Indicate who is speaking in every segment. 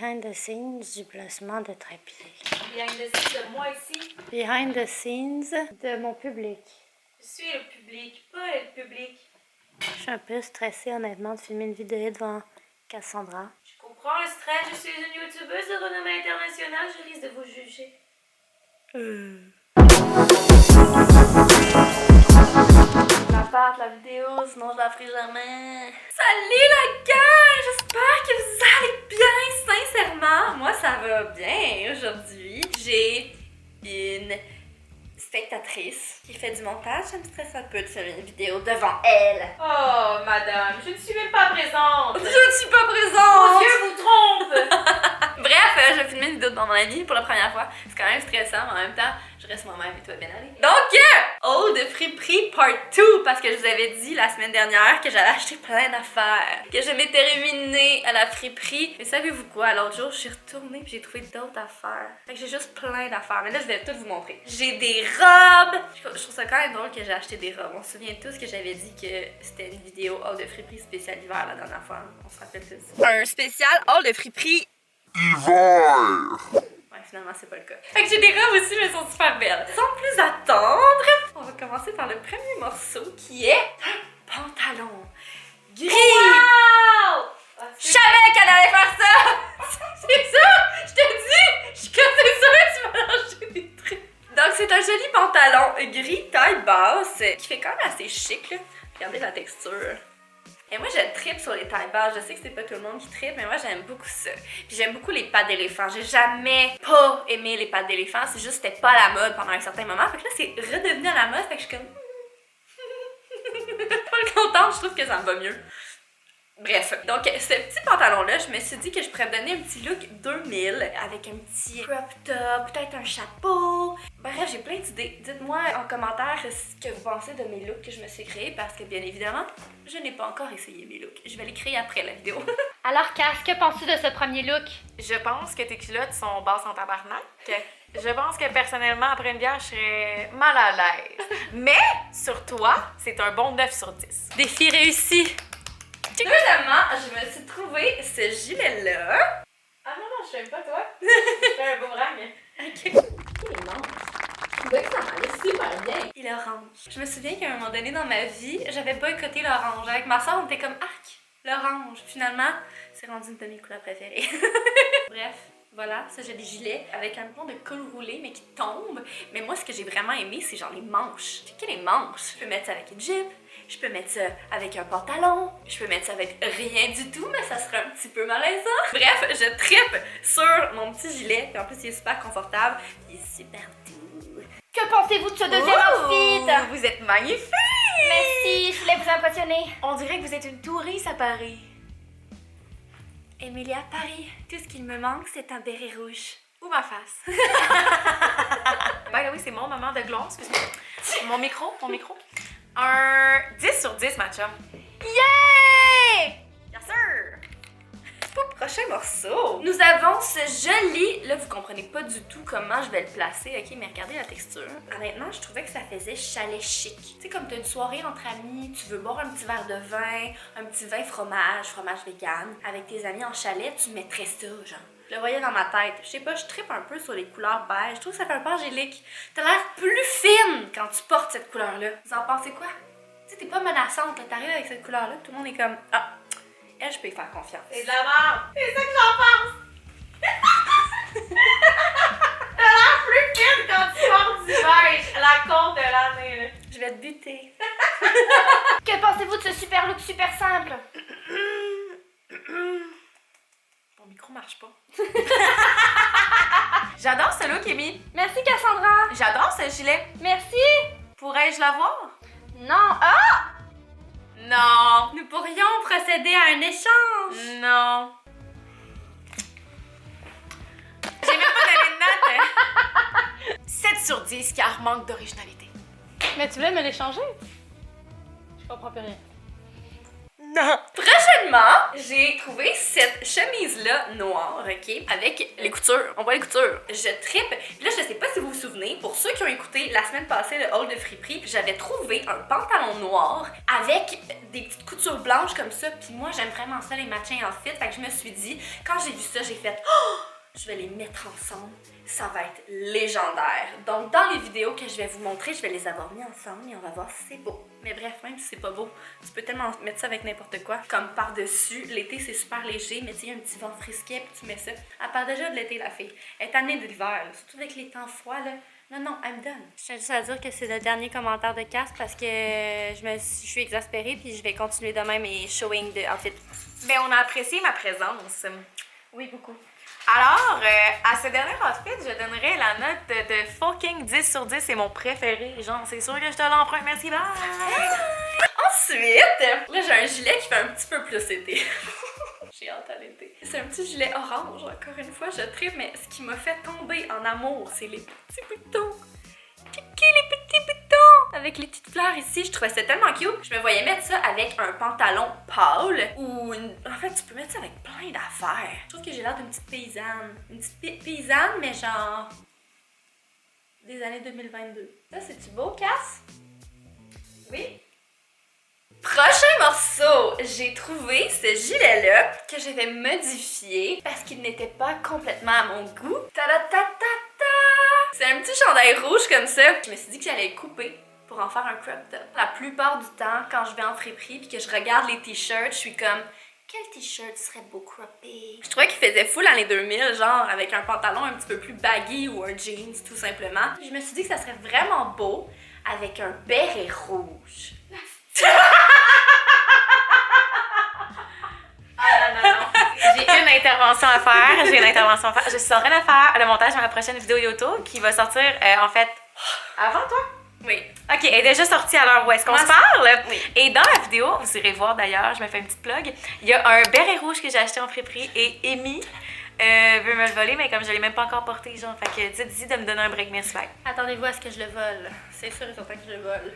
Speaker 1: behind the scenes du placement de trépied.
Speaker 2: Behind the scenes de moi ici.
Speaker 1: Behind the scenes de mon public.
Speaker 2: Je suis le public, pas le public.
Speaker 1: Je suis un peu stressée, honnêtement, de filmer une vidéo devant Cassandra.
Speaker 2: Je comprends le stress, je suis une youtubeuse de renommée internationale, je risque de vous juger. La part la vidéo, sinon je la ferai jamais. Salut la gang! J'espère que vous allez bien, sincèrement. Moi, ça va bien aujourd'hui. J'ai une spectatrice qui fait du montage. Ça me stresse un peu de faire une vidéo devant elle. Oh, madame, je ne suis même pas présente. Je ne suis pas présente. Vos yeux vous trompent. Bref, je vais filmer une vidéo devant mon ami pour la première fois. C'est quand même stressant, mais en même temps, je reste moi-même et tout va bien aller. Donc, haul de friperie part 2, parce que je vous avais dit la semaine dernière que j'allais acheter plein d'affaires, que je m'étais ruinée à la friperie. Mais savez-vous quoi? L'autre jour, je suis retournée et j'ai trouvé d'autres affaires. Fait que j'ai juste plein d'affaires. Mais là, je vais tout vous montrer. J'ai des robes. Je trouve ça quand même drôle que j'ai acheté des robes. On se souvient tous que j'avais dit que c'était une vidéo haul de friperie spéciale hiver la dernière fois. On se rappelle tous. Un spécial haul de friperie
Speaker 3: hiver!
Speaker 2: Ouais, finalement, c'est pas le cas. Fait que j'ai des robes aussi, mais elles sont super belles. Sans plus attendre, on va commencer par le premier morceau qui est un pantalon gris. Wow! Je savais qu'elle allait faire ça! C'est ça! Je te dis! Je suis comme c'est ça, tu vas lâcher des trucs. Donc, c'est un joli pantalon gris taille basse qui fait quand même assez chic, là. Regardez la texture. Et moi, je trippe sur les tailles basses. Je sais que c'est pas tout le monde qui trippe, mais moi, j'aime beaucoup ça. Puis j'aime beaucoup les pattes d'éléphant. J'ai jamais pas aimé les pattes d'éléphant. C'est juste que c'était pas à la mode pendant un certain moment. Fait que là, c'est redevenu à la mode. Fait que je suis comme... pas contente, je trouve que ça me va mieux. Bref, donc ce petit pantalon-là, je me suis dit que je pourrais me donner un petit look 2000 avec un petit crop top, peut-être un chapeau. Bref, j'ai plein d'idées. Dites-moi en commentaire ce que vous pensez de mes looks que je me suis créés parce que bien évidemment, je n'ai pas encore essayé mes looks. Je vais les créer après la vidéo.
Speaker 1: Alors, Cass, que penses-tu de ce premier look?
Speaker 4: Je pense que tes culottes sont basses en tabarnak. Je pense que personnellement, après une bière, je serais mal à l'aise. Mais sur toi, c'est un bon 9 sur 10.
Speaker 1: Défi réussi!
Speaker 2: Deuxièmement, je me suis trouvé ce gilet-là. Ah non, je t'aime pas toi. Je fais un boomerang. Ok. Il est non. Je trouvais que ça m'allait super bien. Il est orange. Je me souviens qu'à un moment donné dans ma vie, j'avais boycotté l'orange. Avec ma soeur, on était comme arc, l'orange. Finalement, c'est rendu une de mes couleurs préférées. Bref. Voilà, ça j'ai des gilets avec un peu de col roulé mais qui tombe. Mais moi ce que j'ai vraiment aimé c'est genre les manches. J'ai que les manches. Je peux mettre ça avec une jupe, je peux mettre ça avec un pantalon, je peux mettre ça avec rien du tout mais ça serait un petit peu malaisant. Bref, je trippe sur mon petit gilet puis en plus il est super confortable, il est super doux.
Speaker 1: Que pensez-vous de ce deuxième outfit?
Speaker 2: Vous êtes magnifique!
Speaker 1: Merci, je voulais vous impressionner.
Speaker 2: On dirait que vous êtes une touriste à Paris. Émilie à Paris, tout ce qu'il me manque, c'est un béret rouge.
Speaker 4: Ou ma face. Ben oui, c'est mon moment de gloire, excuse-moi. Mon micro. Un 10 sur 10, ma chum.
Speaker 1: Yeah!
Speaker 4: Yes, sir!
Speaker 2: Prochain morceau. Nous avons ce joli... Là, vous comprenez pas du tout comment je vais le placer, ok? Mais regardez la texture. Honnêtement, je trouvais que ça faisait chalet chic. Tu sais, comme t'as une soirée entre amis, tu veux boire un petit verre de vin, un petit vin fromage vegan, avec tes amis en chalet, tu mettrais ça, genre. Je le voyais dans ma tête. Je sais pas, je trippe un peu sur les couleurs beige. Je trouve que ça fait un peu angélique. T'as l'air plus fine quand tu portes cette couleur-là. Vous en pensez quoi? Tu sais, t'es pas menaçante, là. T'arrives avec cette couleur-là, tout le monde est comme... Ah! Elle, je peux y faire confiance.
Speaker 4: C'est de la merde!
Speaker 2: C'est ça que j'en pense!
Speaker 4: T'as l'air plus fine quand tu portes du beige, la compte de l'année, là.
Speaker 2: Je vais te buter.
Speaker 1: Que pensez-vous de ce super look super simple?
Speaker 4: Mon micro marche pas. J'adore ce look, Amy.
Speaker 1: Merci, Cassandra.
Speaker 4: J'adore ce gilet.
Speaker 1: Merci.
Speaker 4: Pourrais-je l'avoir?
Speaker 1: Non. Ah!
Speaker 4: Non.
Speaker 2: Nous pourrions procéder à un échange.
Speaker 4: Non. J'ai même pas donné de note. Hein. 7 sur 10 car manque d'originalité.
Speaker 1: Mais tu voulais me l'échanger? Je comprends plus rien.
Speaker 2: Non. Prochainement, finalement, j'ai trouvé cette chemise-là noire, ok? Avec les coutures. On voit les coutures. Je trippe. Puis là, je sais pas si vous vous souvenez, pour ceux qui ont écouté la semaine passée le haul de friperie, j'avais trouvé un pantalon noir avec des petites coutures blanches comme ça. Puis moi, j'aime vraiment ça, les matching outfits. Fait que je me suis dit, quand j'ai vu ça, j'ai fait oh! Je vais les mettre ensemble. Ça va être légendaire. Donc, dans les vidéos que je vais vous montrer, je vais les avoir mis ensemble et on va voir si c'est beau. Mais bref, même si c'est pas beau, tu peux tellement mettre ça avec n'importe quoi. Comme par-dessus, l'été c'est super léger, mais tu sais, un petit vent frisquet puis tu mets ça. Elle part déjà de l'été, la fille. Elle est tannée de l'hiver, surtout avec les temps froids, là. Non, I'm done. Je tiens juste à dire que c'est le dernier commentaire de Cass parce que je suis exaspérée puis je vais continuer demain mes showing de outfit.
Speaker 4: Ben, on a apprécié ma présence.
Speaker 2: Oui, beaucoup.
Speaker 4: Alors, à ce dernier outfit, je donnerais la note de fucking 10 sur 10. C'est mon préféré. Genre, c'est sûr que je te l'emprunte. Merci, bye!
Speaker 2: Ensuite, là, j'ai un gilet qui fait un petit peu plus été. J'ai hâte à l'été. C'est un petit gilet orange, encore une fois, je tripe, mais ce qui m'a fait tomber en amour, c'est les petits boutons. Kiki, les petits boutons! Avec les petites fleurs ici, je trouvais ça tellement cute. Je me voyais mettre ça avec un pantalon pâle ou En fait, tu peux mettre ça avec plein d'affaires. Je trouve que j'ai l'air d'une petite paysanne. Une petite paysanne, mais genre... des années 2022. Ça, c'est-tu beau, Cass? Oui? Prochain morceau, j'ai trouvé ce gilet-là que je vais modifier parce qu'il n'était pas complètement à mon goût. Ta-da-ta-ta-ta! C'est un petit chandail rouge comme ça. Je me suis dit que j'allais le couper pour en faire un crop top. La plupart du temps, quand je vais en friperie puis que je regarde les t-shirts, je suis comme quel t-shirt serait beau croppé? Je trouvais qu'il faisait full l'année 2000, genre avec un pantalon un petit peu plus baggy ou un jeans tout simplement. Je me suis dit que ça serait vraiment beau avec un béret rouge.
Speaker 4: Non. J'ai une intervention à faire. Je suis en train de faire le montage de ma prochaine vidéo YouTube qui va sortir, en fait, avant toi?
Speaker 2: Oui.
Speaker 4: Ok, elle est déjà sortie à l'heure où est-ce qu'on se parle.
Speaker 2: Oui.
Speaker 4: Et dans la vidéo, vous irez voir d'ailleurs, je me fais une petite plug, il y a un béret rouge que j'ai acheté en friperie et Amy veut me le voler, mais comme je l'ai même pas encore porté, genre, fait que dites-y de me donner un break, merci.
Speaker 2: Attendez-vous à ce que je le vole. C'est sûr et certain que je le vole.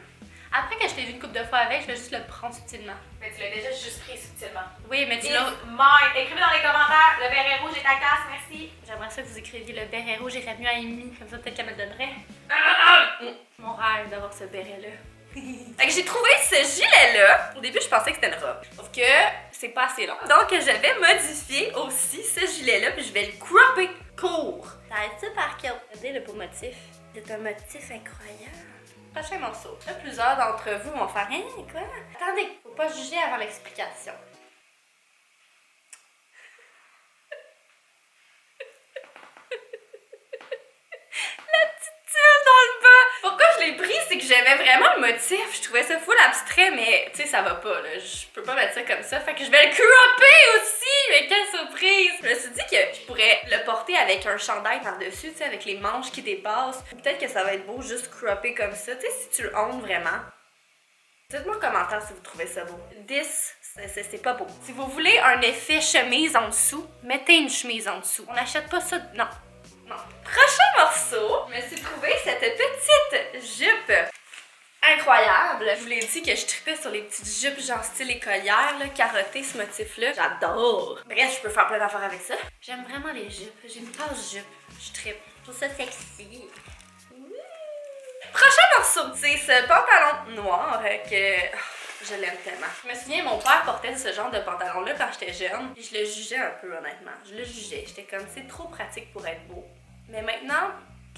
Speaker 2: Après que je t'ai vu une couple de fois avec, je vais juste le prendre subtilement.
Speaker 4: Mais tu l'as déjà juste pris subtilement.
Speaker 2: Oui, mais tu l'as...
Speaker 4: Écrivez dans les commentaires, le béret rouge est à casse, merci.
Speaker 2: J'aimerais ça que vous écriviez le béret rouge, j'irais mieux à Amy, comme ça peut-être qu'elle me le donnerait. Mon rêve d'avoir ce béret-là. Fait que j'ai trouvé ce gilet-là. Au début, je pensais que c'était une robe. Sauf que c'est pas assez long. Donc, je vais modifier aussi ce gilet-là, puis je vais le cropper court. Ça va être super cute. Regardez le beau motif. C'est un motif incroyable. Prochain morceau. Là, plusieurs d'entre vous vont faire hein, quoi? Attendez, faut pas juger avant l'explication. La petite tuile dans le bas! Pourquoi je l'ai pris? C'est que j'aimais vraiment le motif. Je trouvais ça full abstrait, mais tu sais, ça va pas, là. Je peux pas mettre ça comme ça. Fait que je vais le cropper aussi! Mais quelle surprise! Je me suis dit que je pourrais le porter avec un chandail par-dessus, tu sais, avec les manches qui dépassent. Ou peut-être que ça va être beau juste cropper comme ça. Tu sais, si tu le hontes vraiment. Dites-moi en commentaire si vous trouvez ça beau. C'est pas beau. Si vous voulez un effet chemise en dessous, mettez une chemise en dessous. On n'achète pas ça. Non. Prochain morceau, je me suis trouvé cette petite jupe incroyable. Je vous l'ai dit que je tripais sur les petites jupes genre style écolière, là, carottées, ce motif-là. J'adore. Bref, je peux faire plein d'affaires avec ça. J'aime vraiment les jupes. J'ai une passe jupe. Je trippe. Je trouve ça sexy. Prochain morceau, c'est ce pantalon noir que je l'aime tellement. Je me souviens, mon père portait ce genre de pantalon-là quand j'étais jeune. Puis je le jugeais un peu, honnêtement. Je le jugeais. J'étais comme, c'est trop pratique pour être beau. Mais maintenant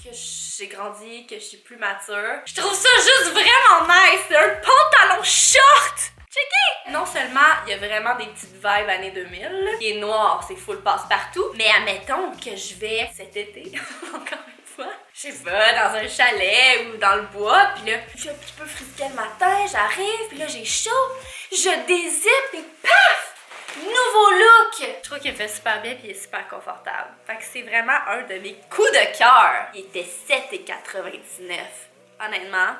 Speaker 2: que j'ai grandi, que je suis plus mature, je trouve ça juste vraiment nice. C'est un pantalon short! Checké! Non seulement il y a vraiment des petites vibes années 2000, là. Il est noir, c'est full passe-partout. Mais admettons que je vais cet été, encore une fois, je sais pas, dans un chalet ou dans le bois, puis là, je suis un petit peu frisquée le matin, j'arrive, puis là j'ai chaud, je dézippe et paf! Nouveau look! Je trouve qu'il me fait super bien et il est super confortable. Fait que c'est vraiment un de mes coups de cœur. Il était 7,99. Honnêtement,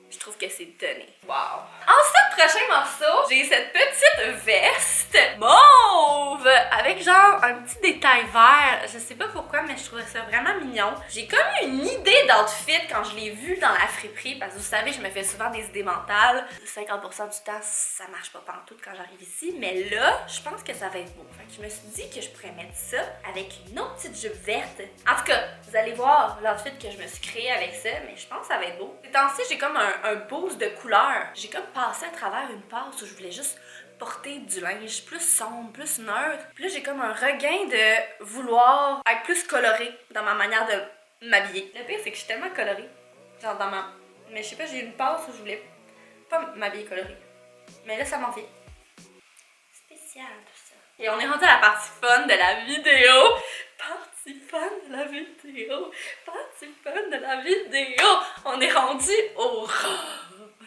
Speaker 2: je trouve que c'est donné. Wow! Ensuite, Comme prochain morceau, j'ai cette petite veste mauve avec genre un petit détail vert. Je sais pas pourquoi, mais je trouvais ça vraiment mignon. J'ai comme eu une idée d'outfit quand je l'ai vu dans la friperie, parce que vous savez, je me fais souvent des idées mentales. 50% du temps, ça marche pas pantoute quand j'arrive ici, mais là, je pense que ça va être beau. Fait que je me suis dit que je pourrais mettre ça avec une autre petite jupe verte. En tout cas, vous allez voir l'outfit que je me suis créé avec ça, mais je pense que ça va être beau. Ces temps-ci, j'ai comme un boost de couleurs. J'ai comme passé à travers une passe où je voulais juste porter du linge plus sombre, plus neutre. Puis là, j'ai comme un regain de vouloir être plus colorée dans ma manière de m'habiller. Le pire, c'est que je suis tellement colorée. Genre dans ma... Mais je sais pas, j'ai une passe où je voulais pas m'habiller colorée. Mais là, ça m'en vient. Spécial tout ça. Et on est rendu à la partie fun de la vidéo. Partie fun de la vidéo. Partie fun de la vidéo. On est rendu aux robes.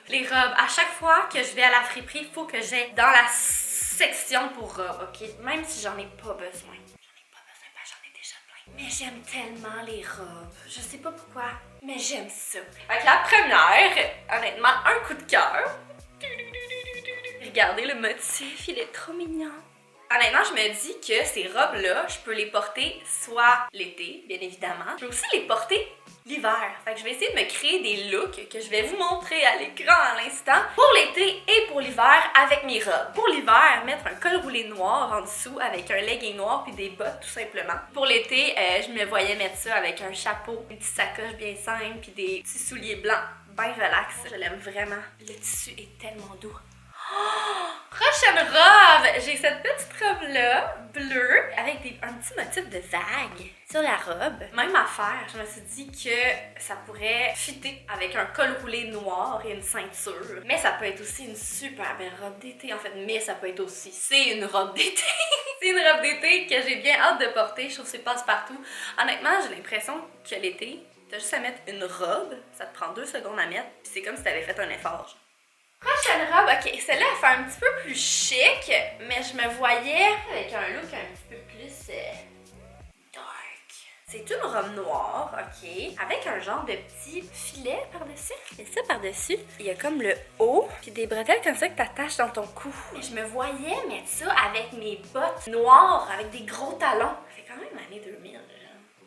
Speaker 2: Les robes. À chaque fois que je vais à la friperie, il faut que j'aille dans la section pour robes, ok? Même si j'en ai pas besoin. J'en ai déjà plein. Mais j'aime tellement les robes. Je sais pas pourquoi, mais j'aime ça. Fait que la première, honnêtement, un coup de cœur. Regardez le motif, il est trop mignon. Honnêtement, je me dis que ces robes-là, je peux les porter soit l'été, bien évidemment. Je peux aussi les porter l'hiver. Fait que je vais essayer de me créer des looks que je vais vous montrer à l'écran à l'instant pour l'été et pour l'hiver avec mes robes. Pour l'hiver, mettre un col roulé noir en dessous avec un legging noir puis des bottes tout simplement. Pour l'été, je me voyais mettre ça avec un chapeau, une petite sacoche bien simple puis des petits souliers blancs bien relax. Je l'aime vraiment. Le tissu est tellement doux. Oh! Prochaine robe! J'ai cette petite robe-là, bleue, avec un petit motif de vague sur la robe. Même affaire, je me suis dit que ça pourrait fitter avec un col roulé noir et une ceinture. Mais ça peut être aussi une super belle robe d'été, en fait. Mais ça peut être aussi, c'est une robe d'été! C'est une robe d'été que j'ai bien hâte de porter. Je trouve que c'est passe-partout. Honnêtement, j'ai l'impression que l'été, t'as juste à mettre une robe, ça te prend 2 secondes à mettre, puis c'est comme si t'avais fait un effort. Prochaine robe, ok, celle-là elle fait un petit peu plus chic, mais je me voyais avec un look un petit peu plus dark. C'est une robe noire, ok, avec un genre de petit filet par-dessus. Et ça par-dessus, il y a comme le haut, puis des bretelles comme ça que t'attaches dans ton cou. Et je me voyais mettre ça avec mes bottes noires, avec des gros talons. Ça fait quand même année 2000.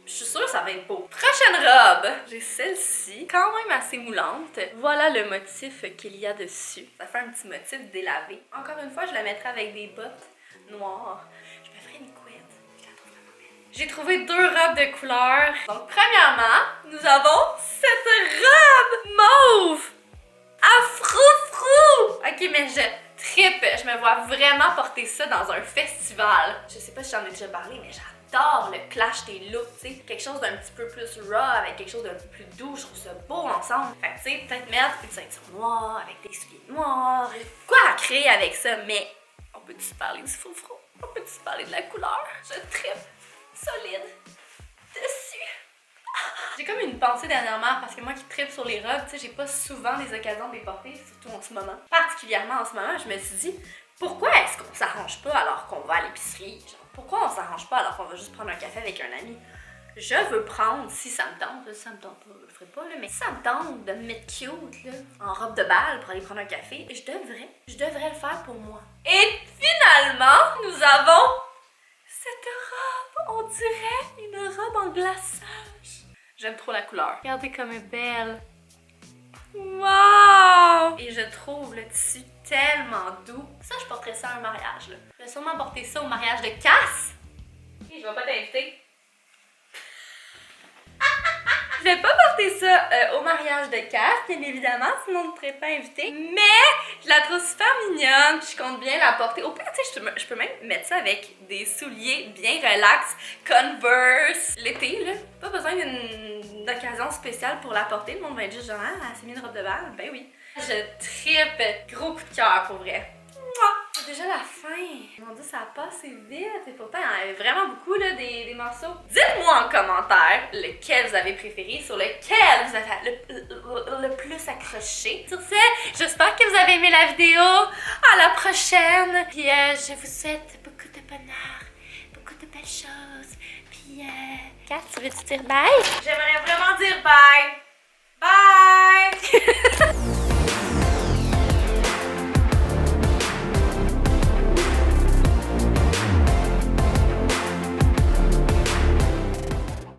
Speaker 2: Je suis sûre que ça va être beau. Prochaine robe! J'ai celle-ci, quand même assez moulante. Voilà le motif qu'il y a dessus. Ça fait un petit motif délavé. Encore une fois, je la mettrai avec des bottes noires. Je me ferai une couette. Je la trouve vraiment belle. J'ai trouvé 2 robes de couleur. Donc, premièrement, nous avons cette robe mauve! À frou-frou! Ok, mais je trippe. Je me vois vraiment porter ça dans un festival. Je sais pas si j'en ai déjà parlé, mais j'adore le clash des looks, tu sais. Quelque chose d'un petit peu plus raw avec quelque chose d'un peu plus doux. Je trouve ça beau ensemble. Fait que, tu sais, peut-être mettre une ceinture noire avec des souliers noirs. Quoi à créer avec ça? Mais on peut-tu parler du frou-frou? On peut-tu parler de la couleur? Je trippe. Solide. Dessus. J'ai comme une pensée dernièrement parce que moi qui trippe sur les robes, tu sais, j'ai pas souvent des occasions de les porter, surtout en ce moment. Particulièrement en ce moment, je me suis dit, pourquoi est-ce qu'on s'arrange pas alors qu'on va à l'épicerie? Genre, pourquoi on s'arrange pas alors qu'on va juste prendre un café avec un ami? Je veux prendre, si ça me tente, si ça me tente pas, je le ferai pas, là, mais si ça me tente de me mettre cute, là, en robe de bal pour aller prendre un café, je devrais le faire pour moi. Et finalement, nous avons cette robe, on dirait une robe en glaçage. J'aime trop la couleur. Regardez comme elle est belle. Wow! Et je trouve le tissu tellement doux. Ça, je porterais ça à un mariage, là. Je vais sûrement porter ça au mariage de Cass. Et je vais pas t'inviter. Je vais pas porter ça au mariage de Cass, bien évidemment, sinon je ne serais pas invitée. Mais je la trouve super mignonne, puis je compte bien la porter. Au pire, tu sais, je peux même mettre ça avec des souliers bien relax, Converse. L'été, là, pas besoin d'une occasion spéciale pour la porter. Le monde va être juste genre, ah, c'est mis une robe de bal. Ben oui. Je trippe. Gros coup de cœur, pour vrai. C'est déjà la fin. Mon Dieu, ça a passé vite. Et pourtant, il y en avait vraiment beaucoup là, des morceaux. Dites-moi en commentaire lequel vous avez préféré, sur lequel vous avez le plus accroché. Sur ce, j'espère que vous avez aimé la vidéo. À la prochaine. Puis je vous souhaite beaucoup de bonheur, beaucoup de belles choses. Puis, Kat, tu veux-tu dire bye? J'aimerais vraiment dire bye. Bye!